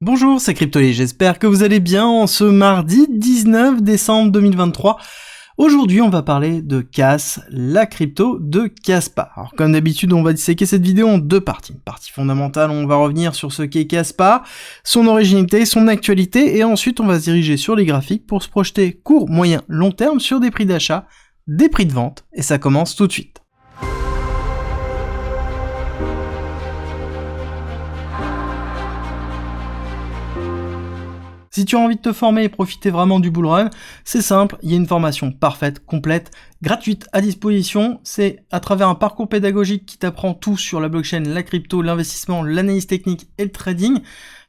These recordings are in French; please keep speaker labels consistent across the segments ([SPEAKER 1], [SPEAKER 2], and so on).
[SPEAKER 1] Bonjour, c'est Cryptoly, j'espère que vous allez bien en ce mardi 19 décembre 2023. Aujourd'hui, on va parler de Cas, la crypto de Kaspa. Alors comme d'habitude, on va disséquer cette vidéo en deux parties. Une partie fondamentale, on va revenir sur ce qu'est Kaspa, son originalité, son actualité, et ensuite on va se diriger sur les graphiques pour se projeter court, moyen, long terme sur des prix d'achat, des prix de vente, et ça commence tout de suite. Si tu as envie de te former et profiter vraiment du bull run, c'est simple, il y a une formation parfaite, complète, gratuite à disposition. C'est à travers un parcours pédagogique qui t'apprend tout sur la blockchain, la crypto, l'investissement, l'analyse technique et le trading.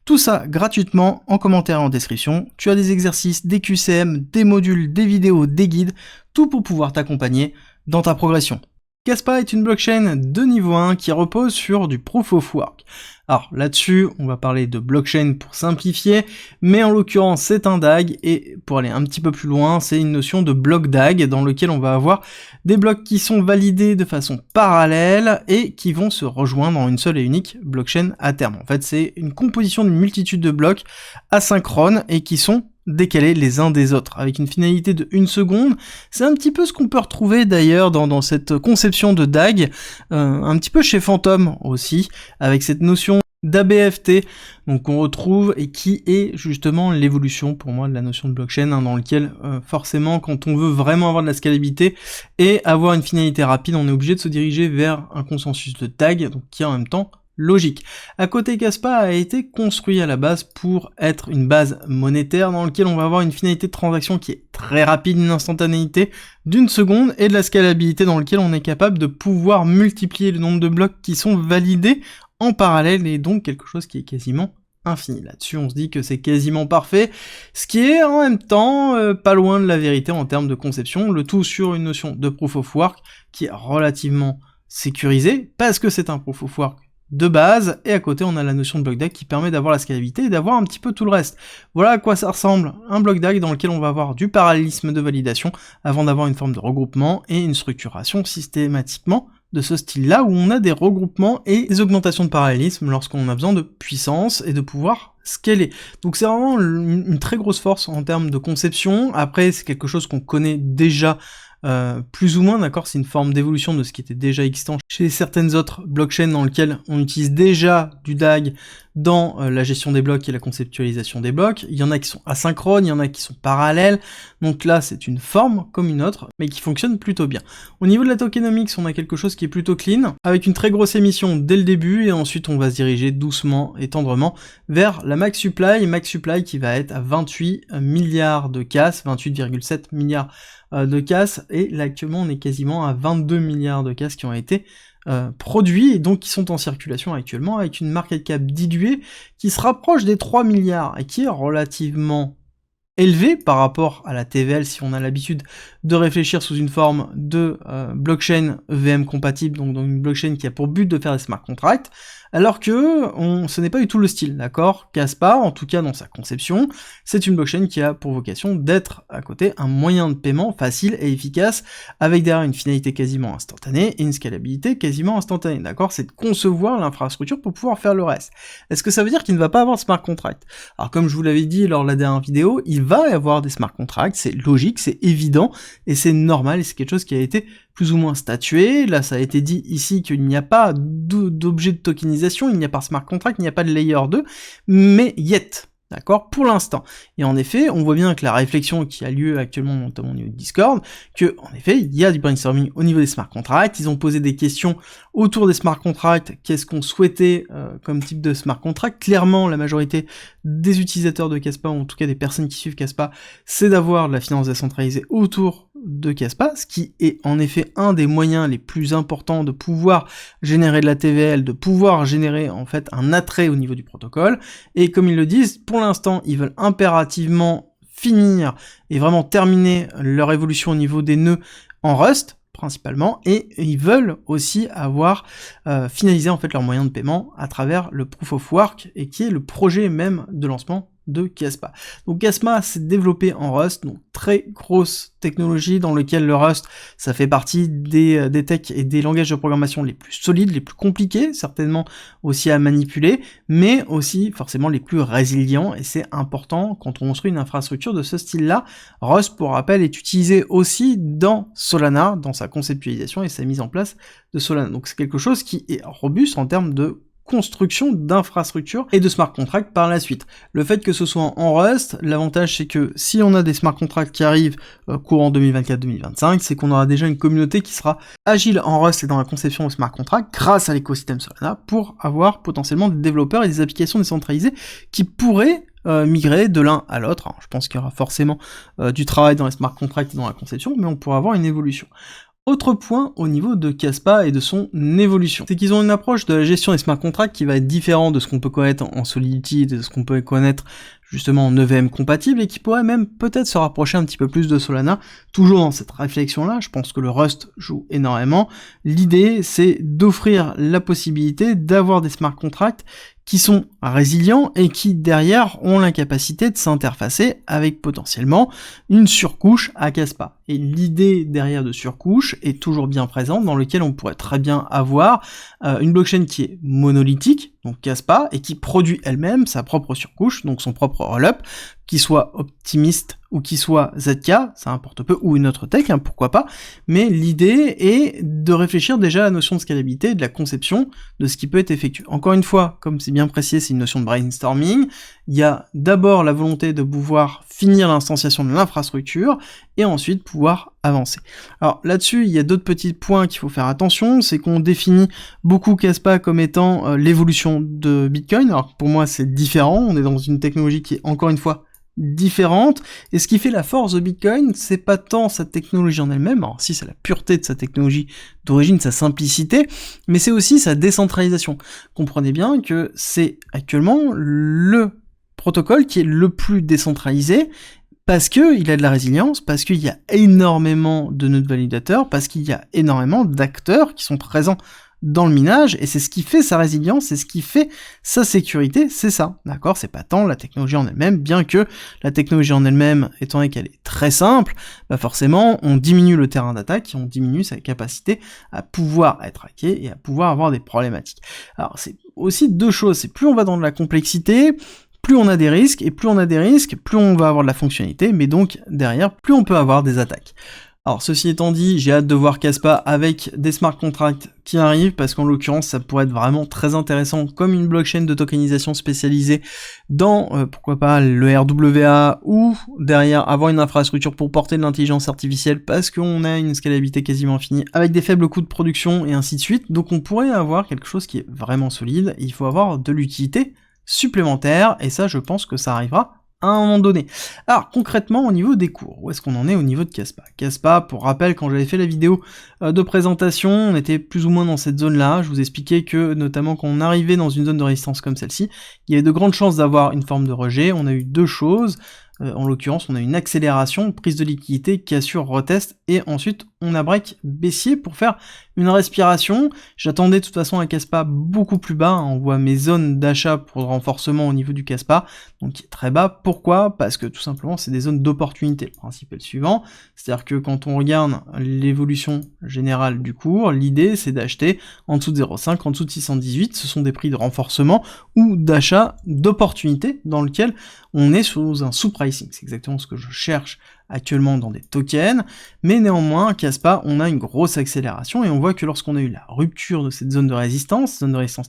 [SPEAKER 1] Tout ça gratuitement, en commentaire et en description. Tu as des exercices, des QCM, des modules, des vidéos, des guides, tout pour pouvoir t'accompagner dans ta progression. Kaspa est une blockchain de niveau 1 qui repose sur du Proof of Work. Alors là-dessus, on va parler de blockchain pour simplifier, mais en l'occurrence c'est un DAG, et pour aller un petit peu plus loin, c'est une notion de bloc DAG dans lequel on va avoir des blocs qui sont validés de façon parallèle et qui vont se rejoindre dans une seule et unique blockchain à terme. En fait, c'est une composition d'une multitude de blocs asynchrones et qui sont décalés les uns des autres, avec une finalité de 1 seconde. C'est un petit peu ce qu'on peut retrouver d'ailleurs dans cette conception de DAG, un petit peu chez Phantom aussi, avec cette notion d'ABFT, donc on retrouve, et qui est justement l'évolution pour moi de la notion de blockchain, dans lequel forcément quand on veut vraiment avoir de la scalabilité et avoir une finalité rapide, on est obligé de se diriger vers un consensus de DAG, donc qui est en même temps logique. À côté, Kaspa a été construit à la base pour être une base monétaire dans laquelle on va avoir une finalité de transaction qui est très rapide, une instantanéité d'1 seconde, et de la scalabilité dans laquelle on est capable de pouvoir multiplier le nombre de blocs qui sont validés en parallèle, et donc quelque chose qui est quasiment infini. Là-dessus, on se dit que c'est quasiment parfait, ce qui est en même temps pas loin de la vérité en termes de conception, le tout sur une notion de Proof of Work qui est relativement sécurisée, parce que c'est un Proof of Work de base, et à côté on a la notion de bloc DAG qui permet d'avoir la scalabilité et d'avoir un petit peu tout le reste. Voilà à quoi ça ressemble un bloc DAG dans lequel on va avoir du parallélisme de validation avant d'avoir une forme de regroupement et une structuration systématiquement de ce style-là, où on a des regroupements et des augmentations de parallélisme lorsqu'on a besoin de puissance et de pouvoir scaler. Donc c'est vraiment une très grosse force en termes de conception. Après, c'est quelque chose qu'on connaît déjà plus ou moins, d'accord, c'est une forme d'évolution de ce qui était déjà existant chez certaines autres blockchains dans lesquelles on utilise déjà du DAG dans la gestion des blocs et la conceptualisation des blocs. Il y en a qui sont asynchrones, il y en a qui sont parallèles, donc là c'est une forme comme une autre, mais qui fonctionne plutôt bien. Au niveau de la tokenomics, on a quelque chose qui est plutôt clean, avec une très grosse émission dès le début, et ensuite on va se diriger doucement et tendrement vers la max supply qui va être à 28 milliards de Cas, 28,7 milliards de Cas, et là actuellement on est quasiment à 22 milliards de Cas qui ont été produits, et donc qui sont en circulation actuellement, avec une market cap diluée qui se rapproche des 3 milliards, et qui est relativement élevé par rapport à la TVL si on a l'habitude de réfléchir sous une forme de blockchain EVM compatible, donc dans une blockchain qui a pour but de faire des smart contracts, alors que ce n'est pas du tout le style, d'accord. Kaspa, en tout cas dans sa conception, c'est une blockchain qui a pour vocation d'être à côté un moyen de paiement facile et efficace, avec derrière une finalité quasiment instantanée et une scalabilité quasiment instantanée, d'accord. C'est de concevoir l'infrastructure pour pouvoir faire le reste. Est-ce que ça veut dire qu'il ne va pas avoir de smart contract? Alors comme je vous l'avais dit lors de la dernière vidéo, il va y avoir des smart contracts, c'est logique, c'est évident, et c'est normal, et c'est quelque chose qui a été plus ou moins statué. Là ça a été dit ici qu'il n'y a pas d'objet de tokenisation, il n'y a pas de smart contract, il n'y a pas de layer 2, mais yet, d'accord, pour l'instant. Et en effet, on voit bien que la réflexion qui a lieu actuellement, notamment au niveau de Discord, que en effet, il y a du brainstorming au niveau des smart contracts, ils ont posé des questions autour des smart contracts, qu'est-ce qu'on souhaitait comme type de smart contract. Clairement, la majorité des utilisateurs de Kaspa, ou en tout cas des personnes qui suivent Kaspa, c'est d'avoir de la finance décentralisée autour de Kaspa, ce qui est en effet un des moyens les plus importants de pouvoir générer de la TVL, de pouvoir générer en fait un attrait au niveau du protocole, et comme ils le disent, pour l'instant, ils veulent impérativement finir et vraiment terminer leur évolution au niveau des nœuds en Rust, principalement, et ils veulent aussi avoir finalisé en fait leur moyen de paiement à travers le Proof of Work, et qui est le projet même de lancement de Casspa. Donc Casspa s'est développé en Rust, donc très grosse technologie dans lequel le Rust, ça fait partie des techs et des langages de programmation les plus solides, les plus compliqués, certainement aussi à manipuler, mais aussi forcément les plus résilients, et c'est important quand on construit une infrastructure de ce style-là. Rust, pour rappel, est utilisé aussi dans Solana, dans sa conceptualisation et sa mise en place de Solana. Donc c'est quelque chose qui est robuste en termes de construction d'infrastructures et de smart contracts par la suite. Le fait que ce soit en Rust, l'avantage c'est que si on a des smart contracts qui arrivent courant 2024-2025, c'est qu'on aura déjà une communauté qui sera agile en Rust et dans la conception de smart contracts grâce à l'écosystème Solana pour avoir potentiellement des développeurs et des applications décentralisées qui pourraient migrer de l'un à l'autre. Alors, je pense qu'il y aura forcément du travail dans les smart contracts et dans la conception, mais on pourra avoir une évolution. Autre point au niveau de Casspa et de son évolution, c'est qu'ils ont une approche de la gestion des smart contracts qui va être différente de ce qu'on peut connaître en Solidity et de ce qu'on peut connaître justement en EVM compatible et qui pourrait même peut-être se rapprocher un petit peu plus de Solana, toujours dans cette réflexion-là. Je pense que le Rust joue énormément. L'idée, c'est d'offrir la possibilité d'avoir des smart contracts qui sont résilients et qui derrière ont l'incapacité de s'interfacer avec potentiellement une surcouche à Casspa. Et l'idée derrière de surcouche est toujours bien présente, dans lequel on pourrait très bien avoir une blockchain qui est monolithique, donc Casspa, et qui produit elle-même sa propre surcouche, donc son propre rollup, qui soit optimiste ou qui soit ZK, ça importe peu, ou une autre tech, hein, pourquoi pas, mais l'idée est de réfléchir déjà à la notion de scalabilité et de la conception de ce qui peut être effectué. Encore une fois, comme c'est bien précisé, c'est une notion de brainstorming, il y a d'abord la volonté de pouvoir finir l'instanciation de l'infrastructure, et ensuite pouvoir avancer. Alors là-dessus, il y a d'autres petits points qu'il faut faire attention, c'est qu'on définit beaucoup Casspa comme étant l'évolution de Bitcoin. Alors pour moi c'est différent, on est dans une technologie qui est encore une fois différente, et ce qui fait la force de Bitcoin, c'est pas tant sa technologie en elle-même, alors si c'est la pureté de sa technologie d'origine, sa simplicité, mais c'est aussi sa décentralisation. Comprenez bien que c'est actuellement le protocole qui est le plus décentralisé, parce que il a de la résilience, parce qu'il y a énormément de nœuds validateurs, parce qu'il y a énormément d'acteurs qui sont présents dans le minage, et c'est ce qui fait sa résilience, c'est ce qui fait sa sécurité, c'est ça, d'accord? C'est pas tant la technologie en elle-même, bien que la technologie en elle-même, étant donné qu'elle est très simple, bah forcément, on diminue le terrain d'attaque, et on diminue sa capacité à pouvoir être hacké, et à pouvoir avoir des problématiques. Alors, c'est aussi deux choses, c'est plus on va dans de la complexité, plus on a des risques, et plus on a des risques, plus on va avoir de la fonctionnalité, mais donc, derrière, plus on peut avoir des attaques. Alors ceci étant dit, j'ai hâte de voir Casspa avec des smart contracts qui arrivent, parce qu'en l'occurrence ça pourrait être vraiment très intéressant comme une blockchain de tokenisation spécialisée dans, pourquoi pas, le RWA, ou derrière avoir une infrastructure pour porter de l'intelligence artificielle, parce qu'on a une scalabilité quasiment infinie, avec des faibles coûts de production et ainsi de suite. Donc on pourrait avoir quelque chose qui est vraiment solide, il faut avoir de l'utilité supplémentaire, et ça je pense que ça arrivera à un moment donné. Alors concrètement au niveau des cours, où est-ce qu'on en est au niveau de Casspa? Casspa, pour rappel, quand j'avais fait la vidéo de présentation, on était plus ou moins dans cette zone-là. Je vous expliquais que notamment quand on arrivait dans une zone de résistance comme celle-ci, il y avait de grandes chances d'avoir une forme de rejet. On a eu deux choses. En l'occurrence, on a une accélération, prise de liquidité, cassure, retest, et ensuite on a break baissier pour faire une respiration. J'attendais de toute façon un Casspa beaucoup plus bas, on voit mes zones d'achat pour le renforcement au niveau du Casspa, donc qui est très bas. Pourquoi? Parce que tout simplement c'est des zones d'opportunité. Le principe est le suivant, c'est-à-dire que quand on regarde l'évolution générale du cours, l'idée c'est d'acheter en dessous de 0,5, en dessous de 618, ce sont des prix de renforcement ou d'achat d'opportunité dans lequel on est sous un sous-pricing. C'est exactement ce que je cherche actuellement dans des tokens, mais néanmoins, Casspa, on a une grosse accélération, et on voit que lorsqu'on a eu la rupture de cette zone de résistance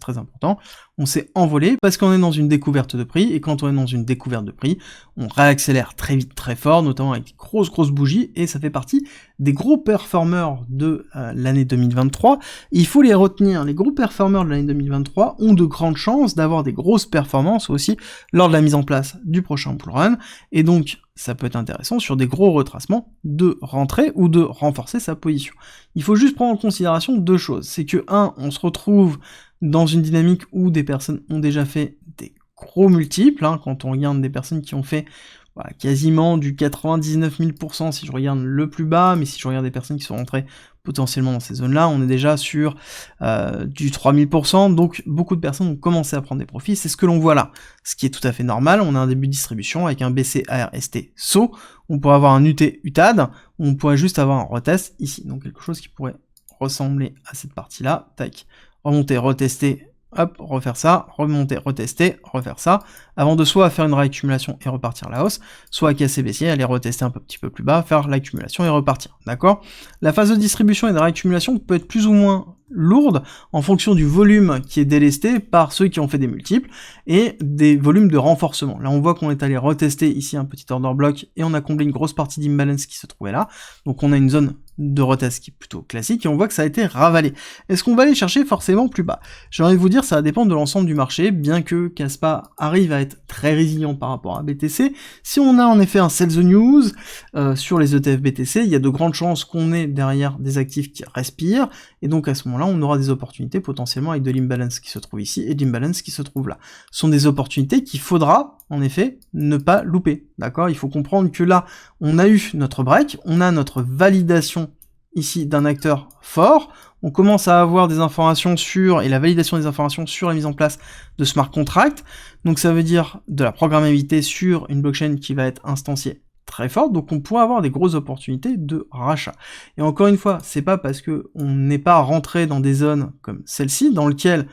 [SPEAKER 1] très importante, on s'est envolé parce qu'on est dans une découverte de prix, et quand on est dans une découverte de prix, on réaccélère très vite, très fort, notamment avec des grosses bougies, et ça fait partie des gros performeurs de l'année 2023. Il faut les retenir, les gros performeurs de l'année 2023 ont de grandes chances d'avoir des grosses performances aussi lors de la mise en place du prochain bull run, et donc ça peut être intéressant sur des gros retracements de rentrer ou de renforcer sa position. Il faut juste prendre en considération deux choses, c'est que on se retrouve dans une dynamique où des personnes ont déjà fait des gros multiples, quand on regarde des personnes qui ont fait quasiment du 99 000% si je regarde le plus bas, mais si je regarde des personnes qui sont rentrées potentiellement dans ces zones-là, on est déjà sur du 3000%, donc beaucoup de personnes ont commencé à prendre des profits, c'est ce que l'on voit là, ce qui est tout à fait normal. On a un début de distribution avec un BC ARST SO, on pourrait avoir un UT UTAD, on pourrait juste avoir un retest ici, donc quelque chose qui pourrait ressembler à cette partie-là, tac, remonter, retester, hop, refaire ça, remonter, retester, refaire ça, avant de soit faire une réaccumulation et repartir à la hausse, soit casser baissier, aller retester un petit peu plus bas, faire l'accumulation et repartir, d'accord? La phase de distribution et de réaccumulation peut être plus ou moins lourde en fonction du volume qui est délesté par ceux qui ont fait des multiples et des volumes de renforcement. Là on voit qu'on est allé retester ici un petit order block et on a comblé une grosse partie d'imbalance qui se trouvait là, donc on a une zone de retest qui est plutôt classique et on voit que ça a été ravalé. Est-ce qu'on va aller chercher forcément plus bas? J'ai envie de vous dire, ça va dépendre de l'ensemble du marché, bien que Kaspa arrive à être très résilient par rapport à BTC. Si on a en effet un sell the news sur les ETF BTC, il y a de grandes chances qu'on ait derrière des actifs qui respirent, et donc à ce moment-là, on aura des opportunités potentiellement avec de l'imbalance qui se trouve ici et de l'imbalance qui se trouve là. Ce sont des opportunités qu'il faudra, en effet, ne pas louper, d'accord? Il faut comprendre que là, on a eu notre break, on a notre validation ici d'un acteur fort, on commence à avoir des informations sur, et la validation des informations sur la mise en place de smart contract, donc ça veut dire de la programmabilité sur une blockchain qui va être instanciée très forte, donc on pourrait avoir des grosses opportunités de rachat. Et encore une fois, c'est pas parce que on n'est pas rentré dans des zones comme celle-ci, dans lequel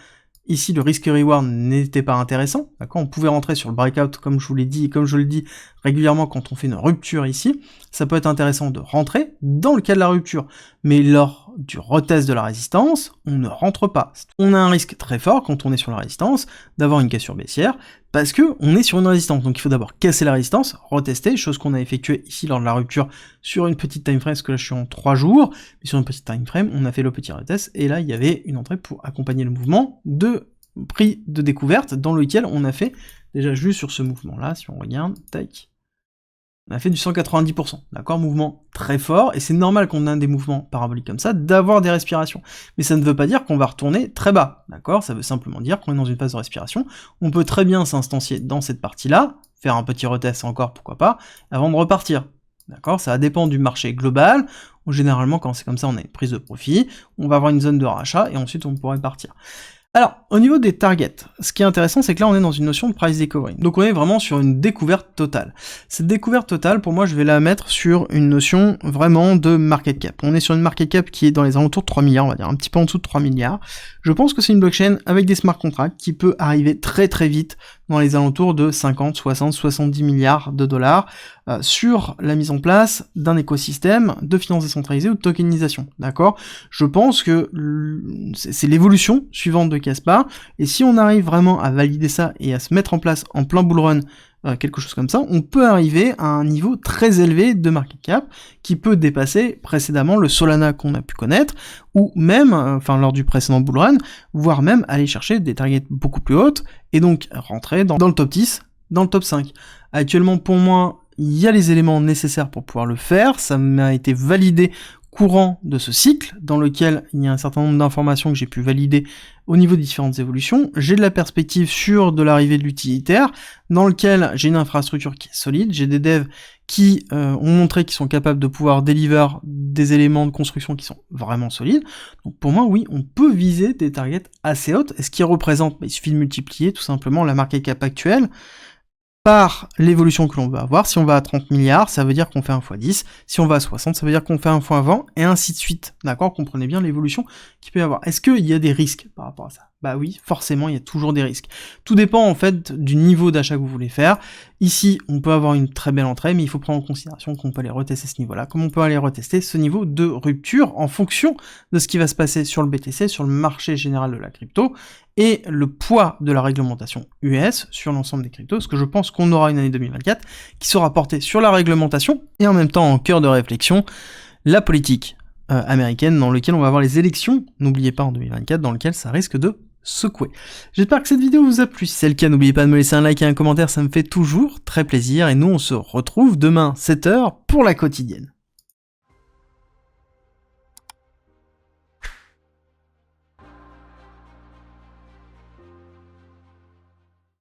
[SPEAKER 1] ici le risk reward n'était pas intéressant, d'accord, on pouvait rentrer sur le breakout comme je vous l'ai dit, et comme je le dis régulièrement quand on fait une rupture ici, ça peut être intéressant de rentrer dans le cas de la rupture, mais lors du retest de la résistance, on ne rentre pas. On a un risque très fort quand on est sur la résistance, d'avoir une cassure baissière, parce que on est sur une résistance, donc il faut d'abord casser la résistance, retester, chose qu'on a effectuée ici lors de la rupture sur une petite time frame, parce que là je suis en 3 jours, mais sur une petite time frame, on a fait le petit retest, et là il y avait une entrée pour accompagner le mouvement de prix de découverte, dans lequel on a fait, déjà juste sur ce mouvement-là, si on regarde, tac, on a fait du 190%, d'accord, mouvement très fort, et c'est normal qu'on ait des mouvements paraboliques comme ça, d'avoir des respirations, mais ça ne veut pas dire qu'on va retourner très bas, d'accord, ça veut simplement dire qu'on est dans une phase de respiration, on peut très bien s'instancier dans cette partie-là, faire un petit retest encore, pourquoi pas, avant de repartir, d'accord, ça dépend du marché global, où généralement quand c'est comme ça on a une prise de profit, on va avoir une zone de rachat, et ensuite on pourrait partir. Alors, au niveau des targets, ce qui est intéressant, c'est que là, on est dans une notion de price discovery. Donc, on est vraiment sur une découverte totale. Cette découverte totale, pour moi, je vais la mettre sur une notion vraiment de market cap. On est sur une market cap qui est dans les alentours de 3 milliards, on va dire, un petit peu en dessous de 3 milliards. Je pense que c'est une blockchain avec des smart contracts qui peut arriver très très vite dans les alentours de 50, 60, 70 milliards de dollars sur la mise en place d'un écosystème de finances décentralisées ou de tokenisation, d'accord? Je pense que c'est l'évolution suivante de Kaspa, et si on arrive vraiment à valider ça et à se mettre en place en plein bull run, quelque chose comme ça, on peut arriver à un niveau très élevé de market cap qui peut dépasser précédemment le Solana qu'on a pu connaître, ou même, lors du précédent bull run, voire même aller chercher des targets beaucoup plus hautes, et donc rentrer dans le top 10, dans le top 5. Actuellement, pour moi, il y a les éléments nécessaires pour pouvoir le faire, ça m'a été validé courant de ce cycle, dans lequel il y a un certain nombre d'informations que j'ai pu valider au niveau des différentes évolutions. J'ai de la perspective sur de l'arrivée de l'utilitaire, dans lequel j'ai une infrastructure qui est solide, j'ai des devs qui ont montré qu'ils sont capables de pouvoir deliver des éléments de construction qui sont vraiment solides. Donc pour moi, oui, on peut viser des targets assez hautes, et ce qui représente, il suffit de multiplier tout simplement la market cap actuelle par l'évolution que l'on veut avoir. Si on va à 30 milliards, ça veut dire qu'on fait 1 x 10. Si on va à 60, ça veut dire qu'on fait 1 fois 20, et ainsi de suite. D'accord? Comprenez bien l'évolution qu'il peut y avoir. Est-ce qu'il y a des risques par rapport à ça? Bah oui, forcément, il y a toujours des risques. Tout dépend, en fait, du niveau d'achat que vous voulez faire. Ici, on peut avoir une très belle entrée, mais il faut prendre en considération qu'on peut aller retester ce niveau-là, comme on peut aller retester ce niveau de rupture en fonction de ce qui va se passer sur le BTC, sur le marché général de la crypto, et le poids de la réglementation US sur l'ensemble des cryptos, parce que je pense qu'on aura une année 2024 qui sera portée sur la réglementation, et en même temps, en cœur de réflexion, la politique américaine, dans lequel on va avoir les élections, n'oubliez pas en 2024, dans lequel ça risque de secouer. J'espère que cette vidéo vous a plu. Si c'est le cas, n'oubliez pas de me laisser un like et un commentaire, ça me fait toujours très plaisir, et nous on se retrouve demain 7h pour la quotidienne.